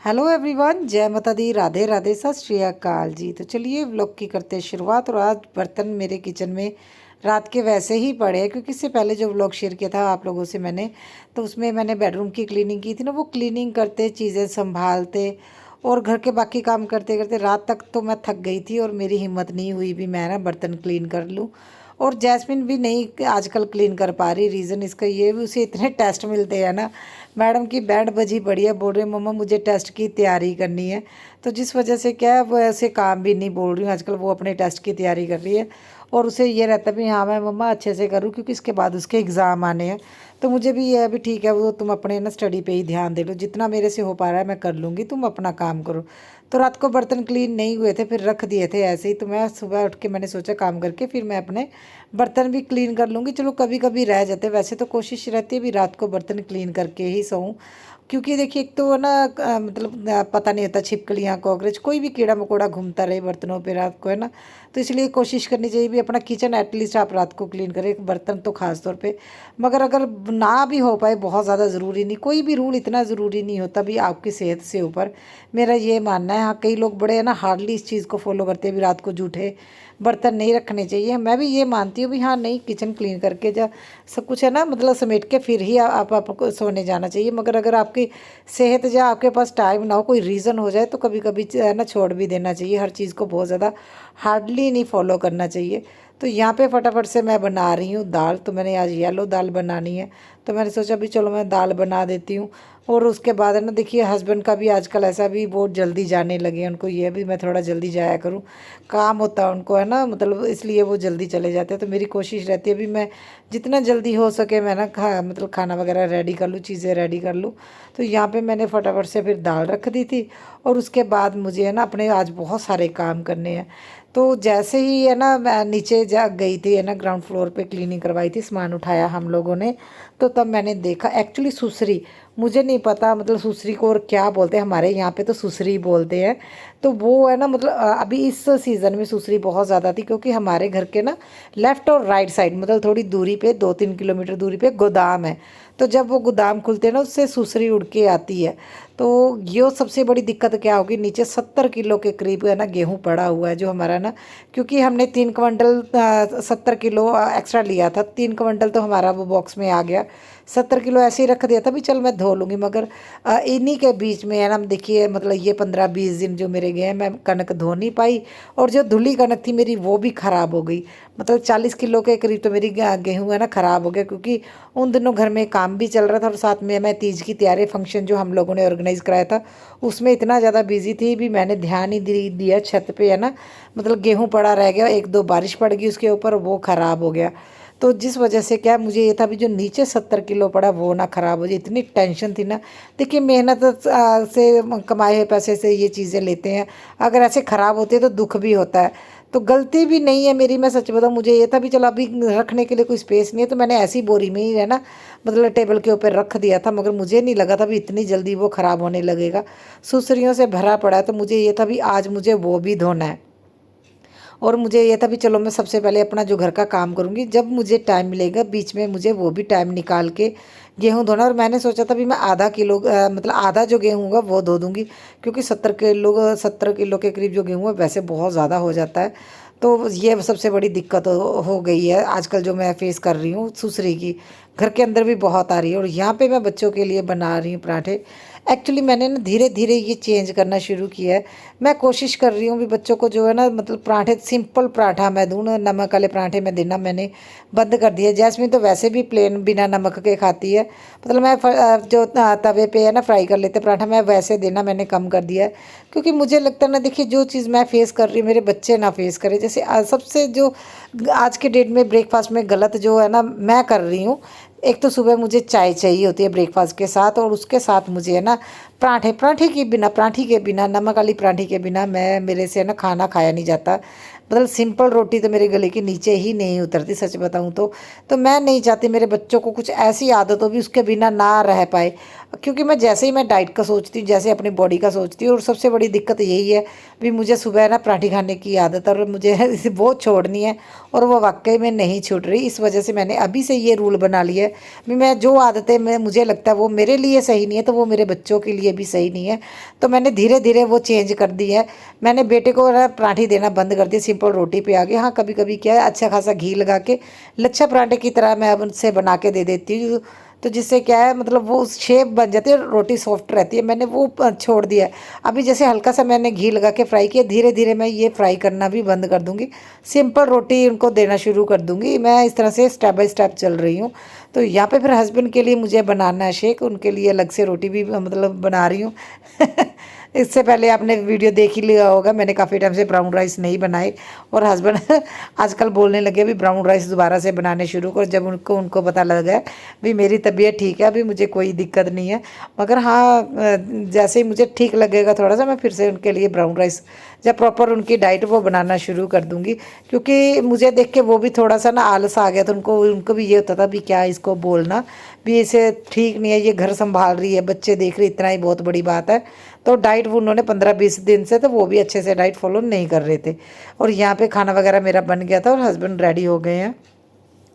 Hello everyone, जय माता दी, राधे राधे, सत श्री अकाल जी। तो चलिए व्लॉग की करते हैं शुरुआत। और आज बर्तन मेरे किचन में रात के वैसे ही पड़े हैं, क्योंकि इससे पहले जो व्लॉग शेयर किया था आप लोगों से मैंने, तो उसमें मैंने बेडरूम की क्लीनिंग की थी ना। वो क्लीनिंग करते, चीज़ें संभालते और घर के बाकी काम करते करते रात तक तो मैं थक गई थी और मेरी हिम्मत नहीं हुई भी मैं ना बर्तन क्लीन कर लूँ। और जैस्मिन भी नहीं आजकल क्लीन कर पा रही। रीज़न इसका ये भी, उसे इतने टेस्ट मिलते हैं ना। मैडम की बैंड बजी पड़ी है, बोल रही मम्मा मुझे टेस्ट की तैयारी करनी है। तो जिस वजह से क्या है, वो ऐसे काम भी नहीं बोल रही हूँ आजकल, वो अपने टेस्ट की तैयारी कर रही है। और उसे ये रहता है भी हाँ मैं मम्मा अच्छे से करूँ, क्योंकि इसके बाद उसके एग्ज़ाम आने हैं। तो मुझे भी ये है भी ठीक है, वो तुम अपने ना स्टडी पे ही ध्यान दे लो, जितना मेरे से हो पा रहा है मैं कर लूँगी, तुम अपना काम करो। तो रात को बर्तन क्लीन नहीं हुए थे, फिर रख दिए थे ऐसे ही। तो मैं सुबह उठ के मैंने सोचा काम करके फिर मैं अपने बर्तन भी क्लीन कर लूँगी। चलो कभी कभी रह जाते, वैसे तो कोशिश रहती है भी रात को बर्तन क्लीन करके ही सोऊं। क्योंकि देखिए एक तो ना मतलब पता नहीं होता, छिपकलियाँ, कॉकरोच, कोई भी कीड़ा मकोड़ा घूमता रहे बर्तनों पे रात को, है ना। तो इसलिए कोशिश करनी चाहिए भी अपना किचन एटलीस्ट आप रात को क्लीन करें, बर्तन तो खास तौर पे। मगर अगर ना भी हो पाए, बहुत ज़्यादा ज़रूरी नहीं, कोई भी रूल इतना ज़रूरी नहीं होता भी आपकी सेहत से ऊपर, मेरा ये मानना है। हाँ कई लोग बड़े है ना हार्डली इस चीज़ को फॉलो करते हैं भी रात को जूठे बर्तन नहीं रखने चाहिए। मैं भी ये मानती हूँ भी हाँ नहीं, किचन क्लीन करके जब सब कुछ है ना मतलब समेट के फिर ही आपको सोने जाना चाहिए। मगर अगर आपकी सेहत या आपके पास टाइम ना हो, कोई रीज़न हो जाए, तो कभी कभी है ना छोड़ भी देना चाहिए। हर चीज़ को बहुत ज़्यादा हार्डली नहीं फॉलो करना चाहिए। तो यहाँ पे फटाफट से मैं बना रही हूँ दाल। तो मैंने आज येलो दाल बनानी है, तो मैंने सोचा भी चलो मैं दाल बना देती हूँ। और उसके बाद है ना देखिए हस्बैंड का भी आजकल ऐसा भी बहुत जल्दी जाने लगे हैं, उनको ये भी मैं थोड़ा जल्दी जाया करूँ, काम होता है उनको, है ना, मतलब इसलिए वो जल्दी चले जाते हैं। तो मेरी कोशिश रहती है भी मैं जितना जल्दी हो सके मैं ना मतलब खाना वगैरह रेडी कर लूँ, चीज़ें रेडी कर लूँ। तो यहाँ पे मैंने फटाफट से फिर दाल रख दी थी। और उसके बाद मुझे है ना अपने आज बहुत सारे काम करने हैं। तो जैसे ही है ना मैं नीचे जा गई थी, है ना ग्राउंड फ्लोर पे क्लीनिंग करवाई थी, सामान उठाया हम लोगों ने। तो तब मैंने देखा एक्चुअली सुसरी, मुझे नहीं पता मतलब सुसरी को और क्या बोलते हैं, हमारे यहाँ पे तो सुसरी बोलते हैं। तो वो है ना मतलब अभी इस सीज़न में सुसरी बहुत ज़्यादा थी, क्योंकि हमारे घर के ना लेफ़्ट और राइट साइड मतलब थोड़ी दूरी पे 2-3 किलोमीटर दूरी पे गोदाम है। तो जब वो गोदाम खुलते हैं ना, उससे सुसरी उड़ के आती है। तो ये सबसे बड़ी दिक्कत क्या होगी, नीचे 70 किलो के करीब है ना गेहूँ पड़ा हुआ है जो हमारा ना, क्योंकि हमने 3 क्विंटल 70 किलो एक्स्ट्रा लिया था, 3 क्विंटल तो हमारा वो बॉक्स में आ गया। 70 किलो ऐसे ही रख दिया था भी चल मैं धो लूँगी। मगर इन्हीं के बीच में है ना देखिए मतलब ये 15-20 दिन जो मेरे गए हैं, मैं कनक धो नहीं पाई। और जो धुली कनक थी मेरी वो भी ख़राब हो गई। मतलब 40 किलो के करीब तो मेरी गेहूँ है ना ख़राब हो गया, क्योंकि उन दिनों घर में काम भी चल रहा था और साथ में मैं तीज की तैयारी फंक्शन जो हम लोगों ने ऑर्गेनाइज़ कराया था उसमें इतना ज़्यादा बिजी थी भी मैंने ध्यान ही दिया छत पे, है ना मतलब गेहूँ पड़ा रह गया, 1-2 बारिश पड़ गई उसके ऊपर, वो ख़राब हो गया। तो जिस वजह से क्या मुझे ये था भी जो नीचे 70 किलो पड़ा वो ना ख़राब हो जाए, इतनी टेंशन थी ना। देखिए मेहनत से कमाए हुए पैसे से ये चीज़ें लेते हैं, अगर ऐसे ख़राब होते हैं तो दुख भी होता है। तो गलती भी नहीं है मेरी, मैं सच बताऊँ, मुझे ये था भी चलो अभी रखने के लिए कोई स्पेस नहीं है, तो मैंने ऐसी बोरी में ही है ना मतलब टेबल के ऊपर रख दिया था। मगर मुझे नहीं लगा था भी इतनी जल्दी वो ख़राब होने लगेगा, सुसरियों से भरा पड़ा है। तो मुझे ये था भी आज मुझे वो भी धोना है। और मुझे ये था भी चलो मैं सबसे पहले अपना जो घर का काम करूँगी, जब मुझे टाइम मिलेगा बीच में मुझे वो भी टाइम निकाल के गेहूँ धोना। और मैंने सोचा था भी मैं आधा किलो मतलब आधा जो गेहूँ होगा वो धो दूँगी, क्योंकि 70 किलो के करीब जो गेहूँ है वैसे बहुत ज़्यादा हो जाता है। तो ये सबसे बड़ी दिक्कत हो गई है आजकल जो मैं फेस कर रही हूँ सुसरी की, घर के अंदर भी बहुत आ रही है। और यहाँ पे मैं बच्चों के लिए बना रही हूँ पराठे। एक्चुअली मैंने ना धीरे धीरे ये चेंज करना शुरू किया है। मैं कोशिश कर रही हूँ भी बच्चों को जो है ना मतलब पराठे, सिंपल पराठा मैं दूँ ना, नमक वाले पराठे में देना मैंने बंद कर दिया। जैस्मिन तो वैसे भी प्लेन बिना नमक के खाती है, मतलब मैं जो तवे पे है ना फ्राई कर लेते पराठा, मैं वैसे देना मैंने कम कर दिया है। क्योंकि मुझे लगता है ना देखिए जो चीज़ मैं फेस कर रही हूँ मेरे बच्चे ना फेस करें। जैसे सबसे जो आज के डेट में ब्रेकफास्ट में गलत जो है ना मैं कर रही हूँ, एक तो सुबह मुझे चाय चाहिए होती है ब्रेकफास्ट के साथ, और उसके साथ मुझे है ना पराठे के बिना नमक वाली पराठी के बिना मैं मेरे से ना खाना खाया नहीं जाता। मतलब सिंपल रोटी तो मेरे गले के नीचे ही नहीं उतरती, सच बताऊं तो मैं नहीं चाहती मेरे बच्चों को कुछ ऐसी आदत हो भी उसके बिना ना रह पाए। क्योंकि मैं जैसे ही मैं डाइट का सोचती हूँ, जैसे अपनी बॉडी का सोचती हूँ, और सबसे बड़ी दिक्कत यही है भी मुझे सुबह ना पराठी खाने की आदत है और मुझे इसे बहुत छोड़नी है, और वो वाकई में नहीं छूट रही। इस वजह से मैंने अभी से ये रूल बना लिया है भी मैं जो आदतें मैं मुझे लगता है वो मेरे लिए सही नहीं है तो वो मेरे बच्चों के लिए भी सही नहीं है, तो मैंने धीरे धीरे वो चेंज कर दी है। मैंने बेटे को ना पराठी देना बंद कर दिया, सिंपल रोटी पे आ गया। हाँ, कभी कभी क्या है, अच्छा खासा घी लगा के लच्छा पराठे की तरह मैं अब उनसे बना के दे देती हूँ, तो जिससे क्या है मतलब वो शेप बन जाती है, रोटी सॉफ्ट रहती है। मैंने वो छोड़ दिया है। अभी जैसे हल्का सा मैंने घी लगा के फ्राई किया, धीरे धीरे मैं ये फ्राई करना भी बंद कर दूंगी, सिंपल रोटी उनको देना शुरू कर दूंगी। मैं इस तरह से स्टेप बाय स्टेप चल रही हूँ। तो यहाँ पे फिर हस्बैंड के लिए मुझे बनाना है शेक, उनके लिए अलग से रोटी भी मतलब बना रही हूँ। इससे पहले आपने वीडियो देख ही लिया होगा, मैंने काफ़ी टाइम से ब्राउन राइस नहीं बनाए, और हस्बैंड आजकल बोलने लगे भी ब्राउन राइस दोबारा से बनाने शुरू कर। जब उनको उनको पता लग गया भी मेरी तबीयत ठीक है, अभी मुझे कोई दिक्कत नहीं है, मगर हाँ जैसे ही मुझे ठीक लगेगा थोड़ा सा, मैं फिर से उनके लिए ब्राउन राइस जब प्रॉपर उनकी डाइट वो बनाना शुरू कर दूँगी। क्योंकि मुझे देख के वो भी थोड़ा सा ना आलस आ गया, तो उनको भी ये होता था भी क्या इसको बोलना भी इसे ठीक नहीं है, ये घर संभाल रही है, बच्चे देख रही, इतना ही बहुत बड़ी बात है। तो डाइट वो उन्होंने 15-20 दिन से तो वो भी अच्छे से डाइट फॉलो नहीं कर रहे थे। और यहाँ पे खाना वगैरह मेरा बन गया था और हस्बैंड रेडी हो गए हैं,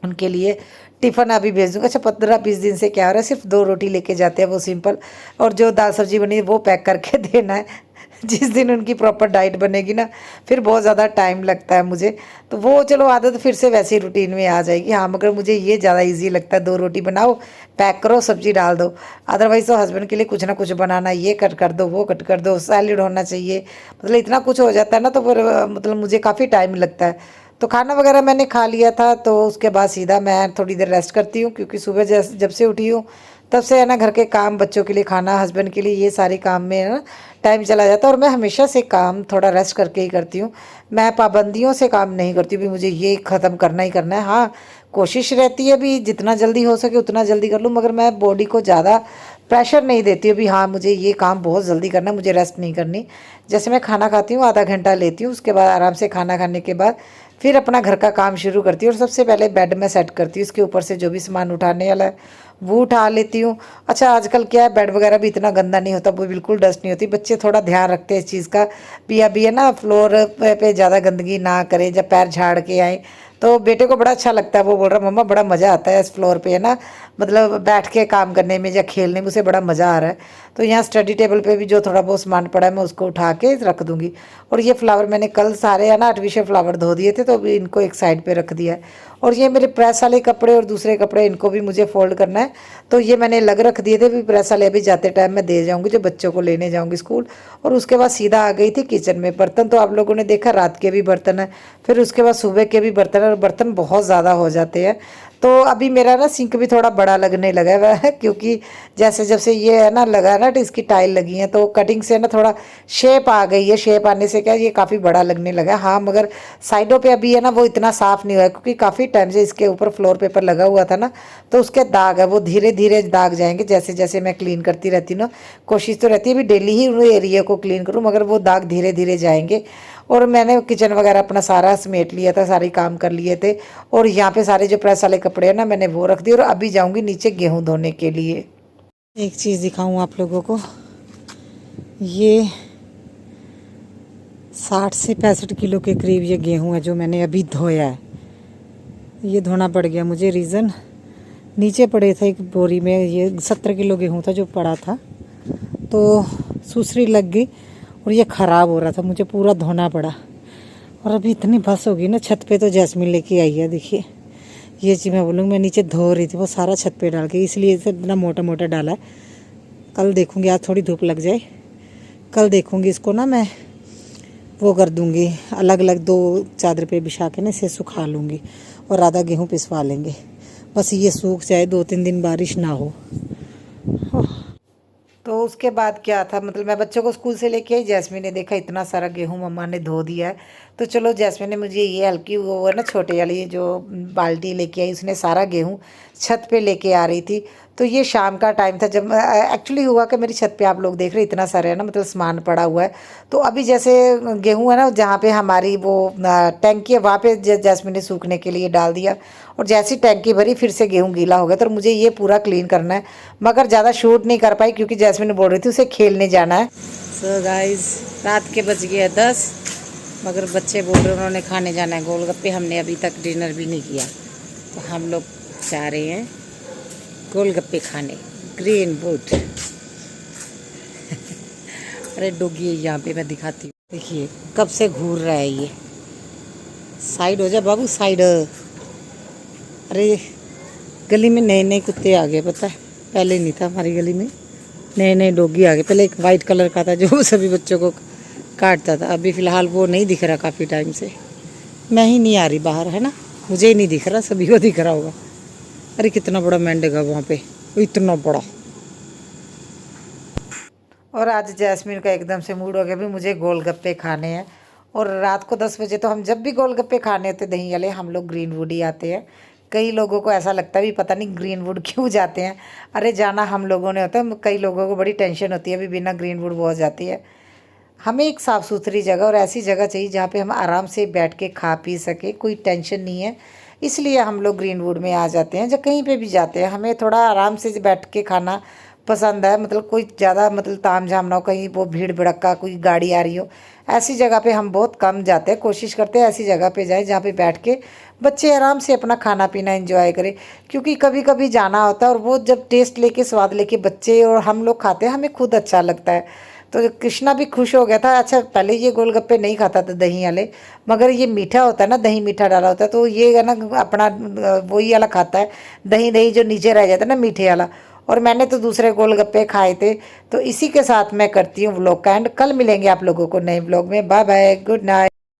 उनके लिए टिफ़िन अभी भेज दूँगा। अच्छा, 15-20 दिन से क्या हो रहा है, सिर्फ 2 रोटी लेके जाते हैं वो सिंपल, और जो दाल सब्जी बनी वो पैक करके देना है। जिस दिन उनकी प्रॉपर डाइट बनेगी ना, फिर बहुत ज़्यादा टाइम लगता है मुझे, तो वो चलो आदत फिर से वैसे ही रूटीन में आ जाएगी। हाँ, मगर मुझे ये ज़्यादा इजी लगता है, 2 रोटी बनाओ, पैक करो, सब्जी डाल दो। अदरवाइज़ तो हस्बैंड के लिए कुछ ना कुछ बनाना, ये कट कर दो, वो कट कर दो, सैलेड होना चाहिए, मतलब इतना कुछ हो जाता है ना, तो फिर मतलब मुझे काफ़ी टाइम लगता है। तो खाना वगैरह मैंने खा लिया था, तो उसके बाद सीधा मैं थोड़ी देर रेस्ट करती हूँ, क्योंकि सुबह जब से उठी हूँ तब से है ना घर के काम, बच्चों के लिए खाना, हस्बैंड के लिए, ये सारे काम में है ना टाइम चला जाता है। और मैं हमेशा से काम थोड़ा रेस्ट करके ही करती हूँ, मैं पाबंदियों से काम नहीं करती भी मुझे ये ख़त्म करना ही करना है। हाँ, कोशिश रहती है भी जितना जल्दी हो सके उतना जल्दी कर लूँ, मगर मैं बॉडी को ज़्यादा प्रेशर नहीं देती हूँ भी हाँ मुझे ये काम बहुत जल्दी करना है, मुझे रेस्ट नहीं करनी। जैसे मैं खाना खाती हूँ, आधा घंटा लेती हूँ, उसके बाद आराम से खाना खाने के बाद फिर अपना घर का काम शुरू करती हूँ। और सबसे पहले बेड में सेट करती हूँ, उसके ऊपर से जो भी सामान उठाने वाला है वो उठा लेती हूँ। अच्छा, आजकल क्या है, बेड वगैरह भी इतना गंदा नहीं होता, वो बिल्कुल डस्ट नहीं होती। बच्चे थोड़ा ध्यान रखते हैं इस चीज़ का भी अभी है ना फ्लोर पे ज़्यादा गंदगी ना करें, जब पैर झाड़ के आए। तो बेटे को बड़ा अच्छा लगता है, वो बोल रहा मम्मा बड़ा मज़ा आता है इस फ्लोर पे है ना, मतलब बैठ के काम करने में या खेलने में, उसे बड़ा मज़ा आ रहा है। तो यहाँ स्टडी टेबल पे भी जो थोड़ा बहुत सामान पड़ा है मैं उसको उठा के रख दूँगी। और ये फ्लावर मैंने कल सारे है ना आर्टिफिशियल फ्लावर धो दिए थे, तो अभी इनको एक साइड पे रख दिया है। और ये मेरे प्रेस वाले कपड़े और दूसरे कपड़े, इनको भी मुझे फोल्ड करना है, तो ये मैंने अलग रख दिए थे भी प्रेस वाले अभी जाते टाइम मैं दे जाऊँगी, जो बच्चों को लेने जाऊँगी स्कूल। और उसके बाद सीधा आ गई थी किचन में। बर्तन तो आप लोगों ने देखा, रात के भी बर्तन है, फिर उसके बाद सुबह के भी बर्तन है, और बर्तन बहुत ज़्यादा हो जाते हैं। तो अभी मेरा ना सिंक भी थोड़ा बड़ा लगने लगा है वह, क्योंकि जैसे जब से ये है ना लगा है ना, तो इसकी टाइल लगी है, तो कटिंग से ना थोड़ा शेप आ गई है। शेप आने से क्या ये काफ़ी बड़ा लगने लगा है। हाँ, मगर साइडों पे अभी है ना वो इतना साफ़ नहीं हुआ है, क्योंकि काफ़ी टाइम से इसके ऊपर फ्लोर पेपर लगा हुआ था ना, तो उसके दाग है, वो धीरे धीरे दाग जाएंगे जैसे जैसे मैं क्लीन करती रहती हूँ ना। कोशिश तो रहती है भी डेली ही उन एरिया को क्लीन करूँ, मगर वो दाग धीरे धीरे जाएंगे। और मैंने किचन वगैरह अपना सारा समेट लिया था, सारे काम कर लिए थे। और यहाँ पे सारे जो प्रेस वाले कपड़े हैं ना मैंने वो रख दिए, और अभी जाऊँगी नीचे गेहूँ धोने के लिए। एक चीज़ दिखाऊँ आप लोगों को, ये 60 से 65 किलो के करीब ये गेहूँ है जो मैंने अभी धोया है। ये धोना पड़ गया मुझे, रीज़न नीचे पड़े थे एक बोरी में, ये 70 किलो गेहूँ था जो पड़ा था, तो सुसरी लग गई और ये ख़राब हो रहा था, मुझे पूरा धोना पड़ा। और अभी इतनी बस हो गई ना, छत पे तो जैस्मिन लेके आई है, देखिए ये चीज़ मैं बोलूँगी, मैं नीचे धो रही थी वो सारा छत पे डाल के, इसलिए इसे इतना मोटा मोटा डाला है। कल देखूँगी, आज थोड़ी धूप लग जाए, कल देखूँगी इसको ना मैं वो कर दूँगी, अलग अलग 2 चादर पे बिछा के ना इसे सुखा लूँगी, और आधा गेहूँ पिसवा लेंगे। बस ये सूख जाए, 2-3 दिन बारिश ना हो। तो उसके बाद क्या था, मतलब मैं बच्चों को स्कूल से लेके आई, जैस्मिन ने देखा इतना सारा गेहूं मम्मा ने धो दिया है, तो चलो जैस्मिन ने मुझे ये हल्की वो है ना छोटे वाली जो बाल्टी लेके आई, उसने सारा गेहूं छत पे लेके आ रही थी। तो ये शाम का टाइम था जब एक्चुअली हुआ कि मेरी छत पे आप लोग देख रहे इतना सारा है ना, मतलब सामान पड़ा हुआ है। तो अभी जैसे गेहूं है ना, जहाँ पे हमारी वो टैंकी है वहाँ पे जैस्मिन ने सूखने के लिए डाल दिया, और जैसी टैंकी भरी फिर से गेहूं गीला हो गया। तो मुझे ये पूरा क्लीन करना है, मगर ज़्यादा शूट नहीं कर पाई क्योंकि जैस्मिन बोल रही थी उसे खेलने जाना है। सो गाइस, रात के बज गए 10, मगर बच्चे बोल रहे उन्होंने खाने जाना है गोलगप्पे। हमने अभी तक डिनर भी नहीं किया, तो हम लोग जा रहे हैं गोलगप्पे खाने ग्रीनवुड। अरे डोगी है यहाँ पे, मैं दिखाती हूँ। देखिए कब से घूर रहा है ये। साइड हो जा बाबू, साइड। अरे गली में नए नए कुत्ते आ गए, पता है, पहले नहीं था हमारी गली में, नए नए डॉगी आ गए। पहले एक वाइट कलर का था जो सभी बच्चों को काटता था, अभी फ़िलहाल वो नहीं दिख रहा काफ़ी टाइम से। मैं ही नहीं आ रही बाहर, है ना, मुझे ही नहीं दिख रहा, सभी को दिख रहा होगा। अरे कितना बड़ा मेंढक है वहाँ पे, इतना बड़ा। और आज जैस्मिन का एकदम से मूड हो गया भी मुझे गोलगप्पे खाने हैं। और रात को 10 बजे तो हम जब भी गोलगप्पे खाने होते दही वाले, हम लोग ग्रीनवुड ही आते हैं। कई लोगों को ऐसा लगता है भी पता नहीं ग्रीनवुड क्यों जाते हैं। अरे जाना हम लोगों ने होता है, कई लोगों को बड़ी टेंशन होती है भी बिना ग्रीनवुड वो हो जाती है। हमें एक साफ़ सुथरी जगह और ऐसी जगह चाहिए जहाँ पे हम आराम से बैठ के खा पी सके, कोई टेंशन नहीं है। इसलिए हम लोग ग्रीनवुड में आ जाते हैं। जब कहीं पे भी जाते हैं हमें थोड़ा आराम से बैठ के खाना पसंद है, मतलब कोई ज़्यादा मतलब ताम झाम ना हो, कहीं वो भीड़ भड़क्का कोई गाड़ी आ रही हो, ऐसी जगह पे हम बहुत कम जाते हैं। कोशिश करते हैं ऐसी जगह पे जाएं जहाँ पे बैठ के बच्चे आराम से अपना खाना पीना एंजॉय करें। क्योंकि कभी कभी जाना होता है और वो जब टेस्ट लेके स्वाद लेके बच्चे और हम लोग खाते हैं, हमें खुद अच्छा लगता है। तो कृष्णा भी खुश हो गया था। अच्छा पहले ये गोलगप्पे नहीं खाता था दही वाले, मगर ये मीठा होता है ना, दही मीठा डाला होता है, तो ये है ना अपना वही वाला खाता है, दही दही जो नीचे रह जाता है ना मीठे वाला। और मैंने तो दूसरे गोलगप्पे खाए थे। तो इसी के साथ मैं करती हूँ व्लॉग का एंड। कल मिलेंगे आप लोगों को नए व्लॉग में। Bye bye, good night.